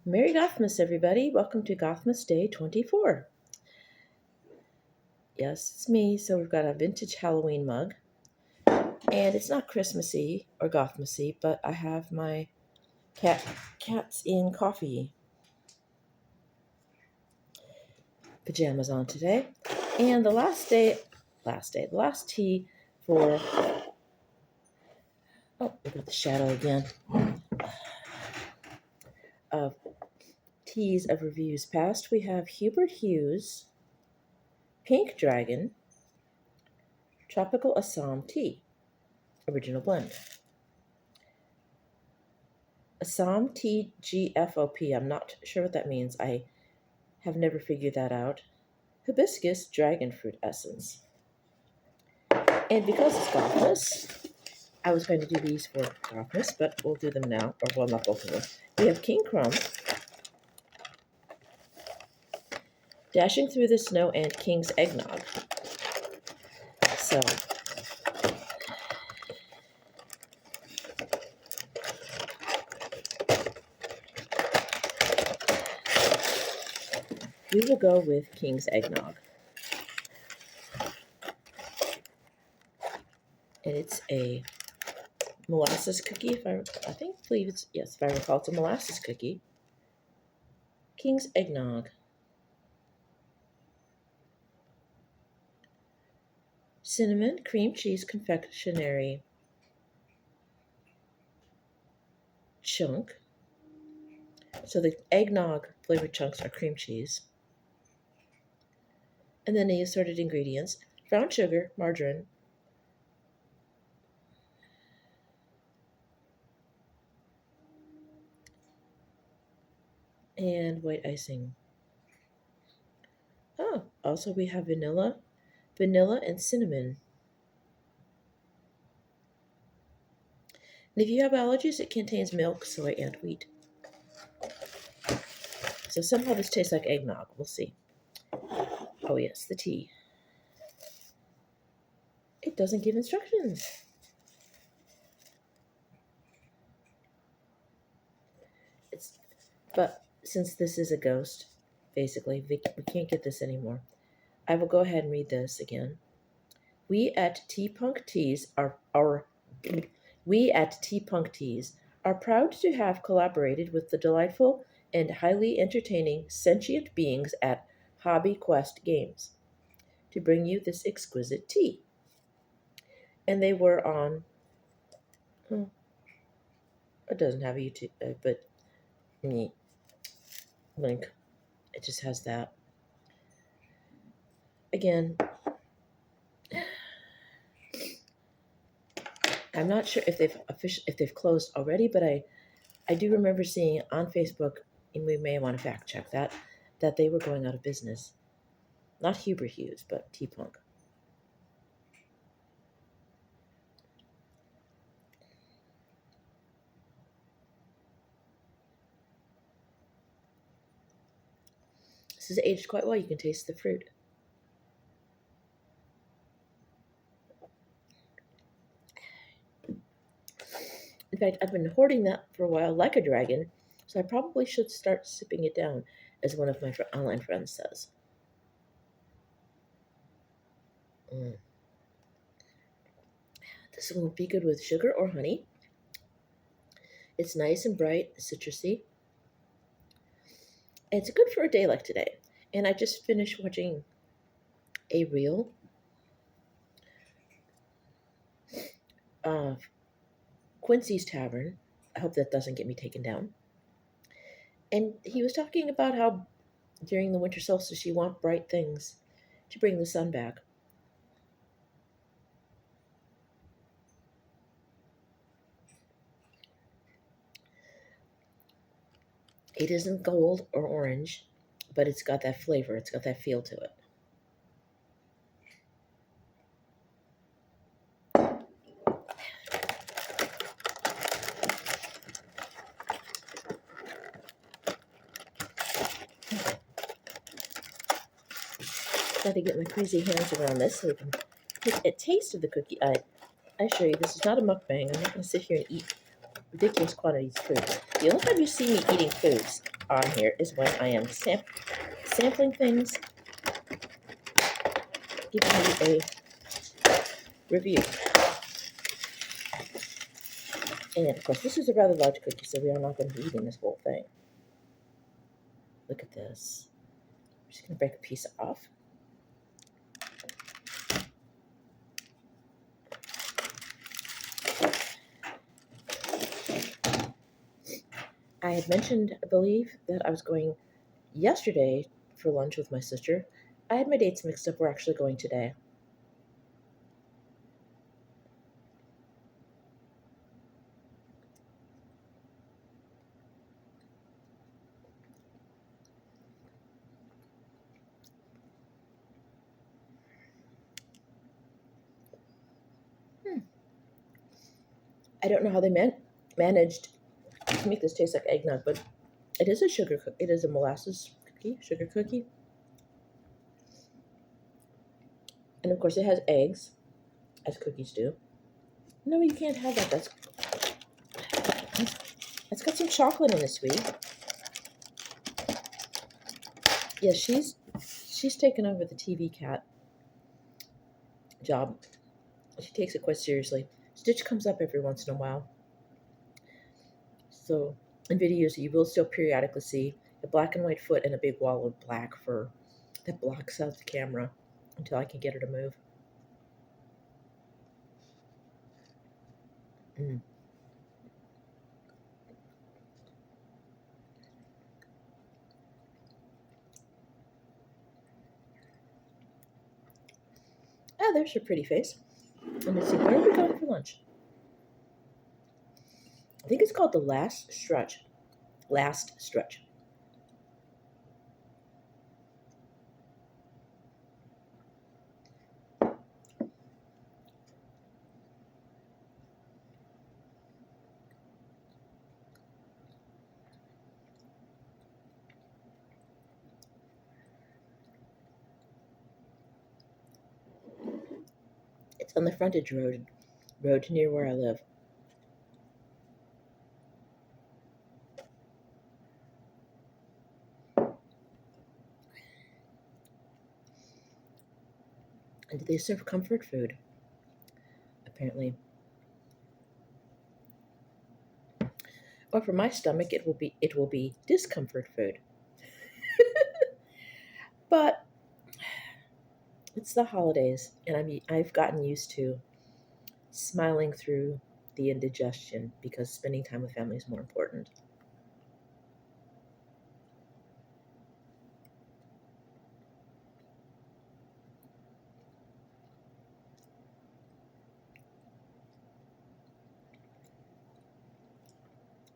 Merry Gothmas, everybody. Welcome to Gothmas Day 24. Yes, it's me. So we've got a vintage Halloween mug. And it's not Christmassy or Gothmasy, but I have my cats in coffee pajamas on today. And the last tea for, oh, we got the shadow again, of teas of reviews past. We have Hues, Pink Dragon, Tropical Assam Tea, original blend. Assam TGFOP. I'm not sure what that means. I have never figured that out. Hibiscus dragon fruit essence. And because it's Gothmas, I was going to do these for Gothmas, but we'll do them now. Or, well, not both of them. We have King Crumb, Dashing Through the Snow, and King's Eggnog. So, we will go with King's Eggnog. And it's a molasses cookie, if I recall, it's a molasses cookie. King's Eggnog. Cinnamon cream cheese confectionery chunk. So the eggnog flavored chunks are cream cheese. And then the assorted ingredients: brown sugar, margarine, and white icing. Oh, also we have vanilla and cinnamon. And if you have allergies, it contains milk, soy, and wheat. So somehow this tastes like eggnog. We'll see. Oh yes, the tea. It doesn't give instructions. But since this is a ghost, basically, we can't get this anymore. I will go ahead and read this again. We at T-Punk Teas are proud to have collaborated with the delightful and highly entertaining sentient beings at Hobby Quest Games to bring you this exquisite tea. And they were on, it doesn't have a YouTube, but link. It just has that. Again, I'm not sure if they've closed already, but I do remember seeing on Facebook, and we may want to fact check that they were going out of business. Not Hues, but T-Punk. This is aged quite well. You can taste the fruit. In fact, I've been hoarding that for a while like a dragon, so I probably should start sipping it down, as one of my online friends says. This one would be good with sugar or honey. It's nice and bright, citrusy. It's good for a day like today. And I just finished watching a reel of Quincy's Tavern. I hope that doesn't get me taken down. And he was talking about how during the winter solstice you want bright things to bring the sun back. It isn't gold or orange, but it's got that flavor. It's got that feel to it. Got to get my crazy hands around this so we can get a taste of the cookie. I assure you, this is not a mukbang. I'm not going to sit here and eat ridiculous quantities of food. The only time you see me eating foods on here is when I am sampling things, giving you a review. And of course, this is a rather large cookie, so we are not going to be eating this whole thing. Look at this. I'm just going to break a piece off. I had mentioned, I believe, that I was going yesterday for lunch with my sister. I had my dates mixed up. We're actually going today. I don't know how they managed to make this taste like eggnog, but it is a sugar cookie. It is a molasses cookie, sugar cookie. And of course, it has eggs, as cookies do. No, you can't have that. That's got some chocolate in it, sweetie. Yeah, she's taken over the TV cat job. She takes it quite seriously. Stitch comes up every once in a while. So in videos, you will still periodically see a black and white foot and a big wall of black fur that blocks out the camera until I can get her to move. Mm. Ah, there's her pretty face. And let's see, where are we going for lunch? I think it's called the Last Stretch. Last Stretch. It's on the frontage road near where I live. And they serve comfort food, apparently. Or for my stomach, it will be discomfort food. But it's the holidays, and I've gotten used to smiling through the indigestion because spending time with family is more important.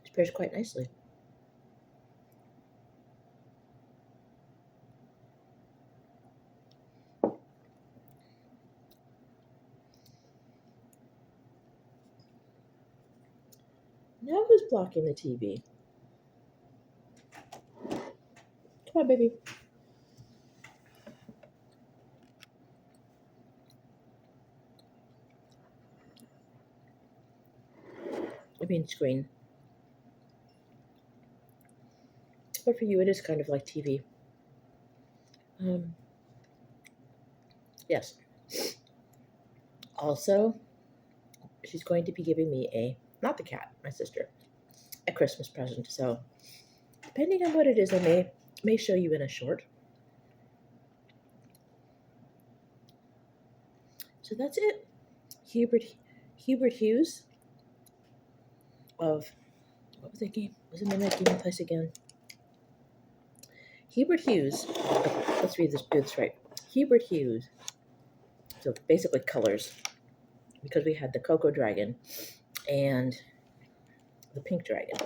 It pairs quite nicely. Now who's blocking the TV? Come on, baby. I mean screen. But for you, it is kind of like TV. Um, yes. Also, she's going to be giving me not the cat, my sister, a Christmas present. So, depending on what it is, I may show you in a short. So that's it. Hubert Hues of what was that game? Was the name of that game place again? Hubert Hues. Oh, let's read this. Do this right. Hubert Hues. So basically colors, because we had the Cocoa Dragon and the Pink Dragon.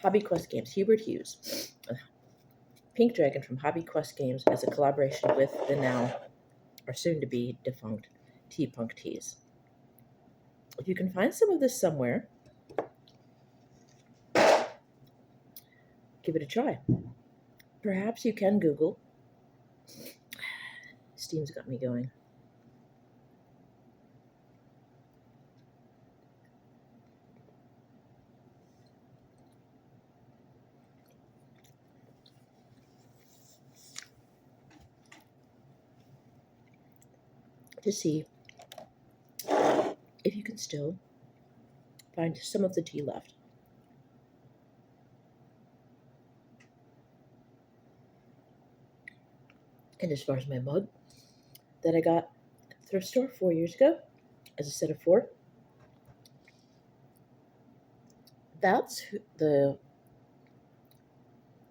Hobby Quest Games. Hubert Hues. Pink Dragon from Hobby Quest Games as a collaboration with the now or soon to be defunct T-Punk Tees. If you can find some of this somewhere, give it a try. Perhaps you can Google. Steam's got me going. to see if you can still find some of the tea left. And as far as my mug that I got at the thrift store 4 years ago as a set of four, that's the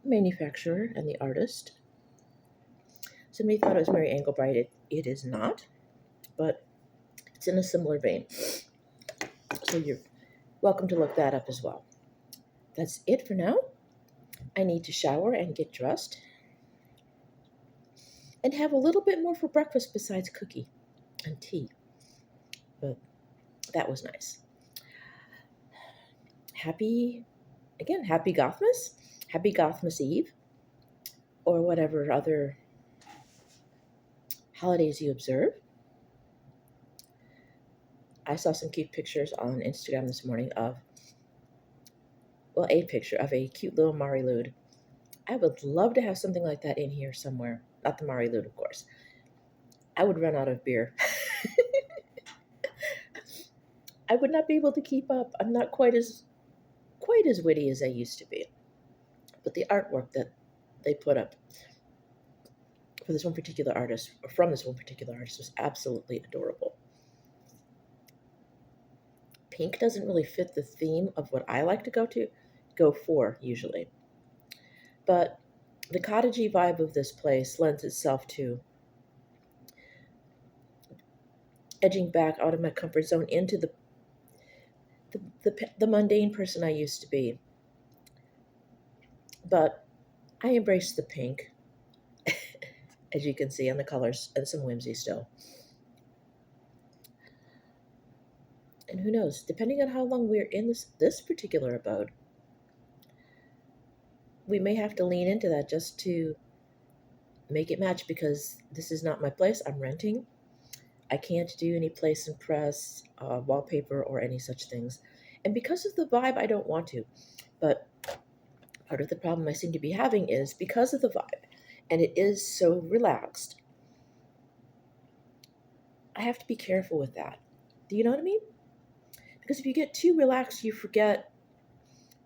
manufacturer and the artist. Somebody thought it was Mary Engelbreit. It is not, but it's in a similar vein. So you're welcome to look that up as well. That's it for now. I need to shower and get dressed and have a little bit more for breakfast besides cookie and tea. But that was nice. Happy Gothmas. Happy Gothmas Eve, or whatever other holidays you observe. I saw some cute pictures on Instagram this morning of, well, a picture of a cute little Marilude. I would love to have something like that in here somewhere. Not the Marilude, of course. I would run out of beer. I would not be able to keep up. I'm not quite as witty as I used to be. But the artwork that they put up for this one particular artist, or from this one particular artist, was absolutely adorable. Pink doesn't really fit the theme of what I like to go for usually. But the cottagey vibe of this place lends itself to edging back out of my comfort zone into the mundane person I used to be. But I embrace the pink, as you can see, and the colors, and some whimsy still. And who knows, depending on how long we're in this particular abode, we may have to lean into that just to make it match, because this is not my place. I'm renting. I can't do any place and press, wallpaper, or any such things. And because of the vibe, I don't want to. But part of the problem I seem to be having is because of the vibe, and it is so relaxed, I have to be careful with that. Do you know what I mean? Because if you get too relaxed, you forget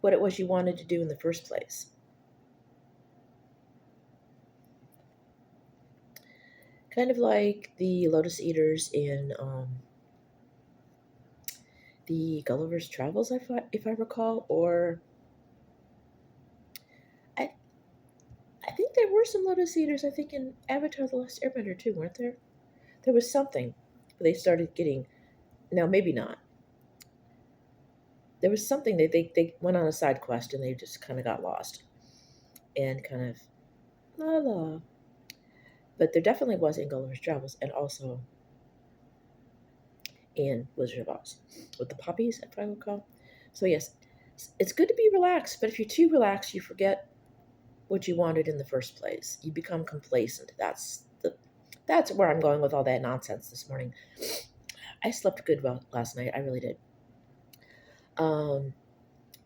what it was you wanted to do in the first place. Kind of like the lotus eaters in the Gulliver's Travels, if I recall, or I think there were some lotus eaters, I think, in Avatar The Last Airbender too, weren't there? There was something, but they started getting, now maybe not. There was something, they went on a side quest and they just kind of got lost. And kind of, la la. But there definitely was in Gulliver's Travels, and also in Wizard of Oz, with the poppies, if I recall. So yes, it's good to be relaxed, but if you're too relaxed, you forget what you wanted in the first place. You become complacent. That's where I'm going with all that nonsense this morning. I slept good last night. I really did.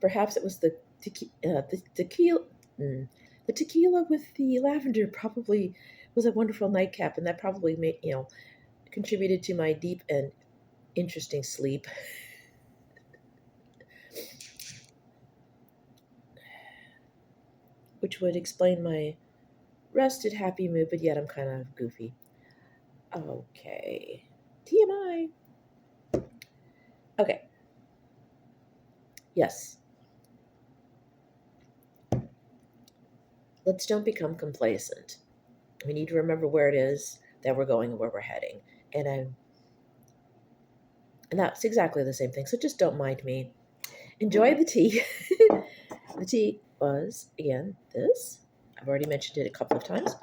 Perhaps it was the tequila. The tequila with the lavender probably was a wonderful nightcap, and that probably contributed to my deep and interesting sleep. Which would explain my rested, happy mood, but yet I'm kind of goofy. Okay. TMI. Okay. Yes. Let's don't become complacent. We need to remember where it is that we're going and where we're heading. And that's exactly the same thing. So just don't mind me. Enjoy the tea. The tea was, again, this. I've already mentioned it a couple of times.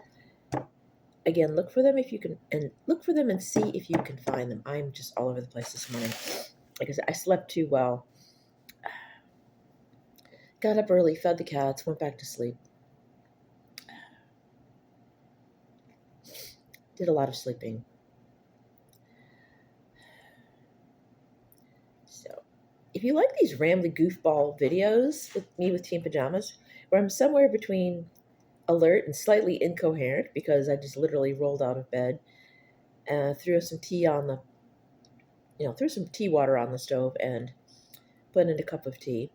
Again, look for them if you can, and look for them and see if you can find them. I'm just all over the place this morning. Like I said, I slept too well. Got up early, fed the cats, went back to sleep. Did a lot of sleeping. So, if you like these rambly goofball videos with me with team pajamas, where I'm somewhere between alert and slightly incoherent because I just literally rolled out of bed threw some tea on the, threw some tea water on the stove and put in a cup of tea.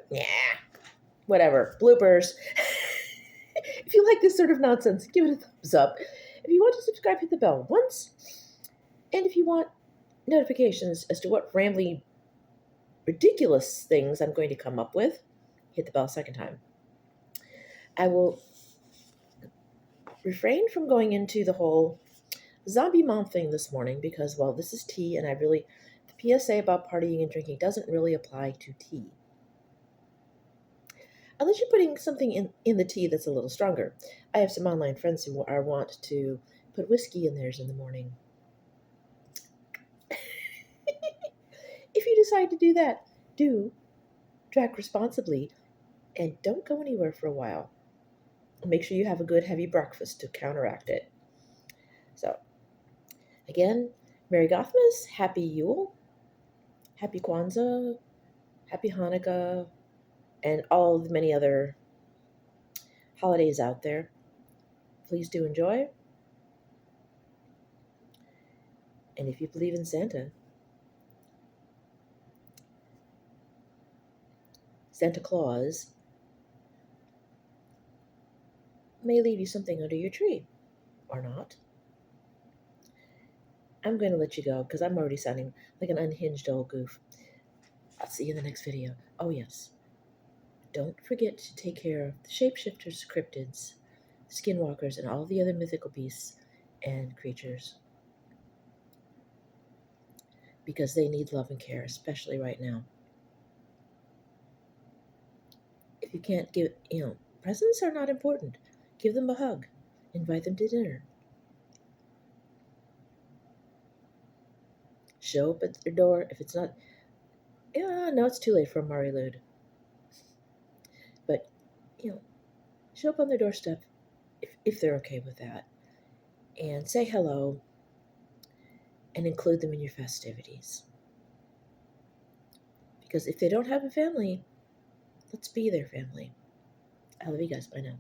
Yeah, whatever. Bloopers. If you like this sort of nonsense, give it a thumbs up. If you want to subscribe, hit the bell once. And if you want notifications as to what rambly, ridiculous things I'm going to come up with, hit the bell a second time. I will refrain from going into the whole zombie mom thing this morning because, well, this is tea, and the PSA about partying and drinking doesn't really apply to tea. Unless you're putting something in the tea that's a little stronger. I have some online friends who want to put whiskey in theirs in the morning. If you decide to do that, do drink responsibly and don't go anywhere for a while. Make sure you have a good heavy breakfast to counteract it. So, again, Merry Gothmas, Happy Yule, Happy Kwanzaa, Happy Hanukkah, and all the many other holidays out there. Please do enjoy. And if you believe in Santa Claus may leave you something under your tree, or not. I'm going to let you go because I'm already sounding like an unhinged old goof. I'll see you in the next video. Oh, yes. Don't forget to take care of the shapeshifters, cryptids, skinwalkers, and all the other mythical beasts and creatures. Because they need love and care, especially right now. If you can't give, presents are not important. Give them a hug. Invite them to dinner. Show up at their door. If it's not, no, it's too late for a Mari Lude. But, show up on their doorstep if they're okay with that. And say hello and include them in your festivities. Because if they don't have a family, let's be their family. I love you guys. Bye now.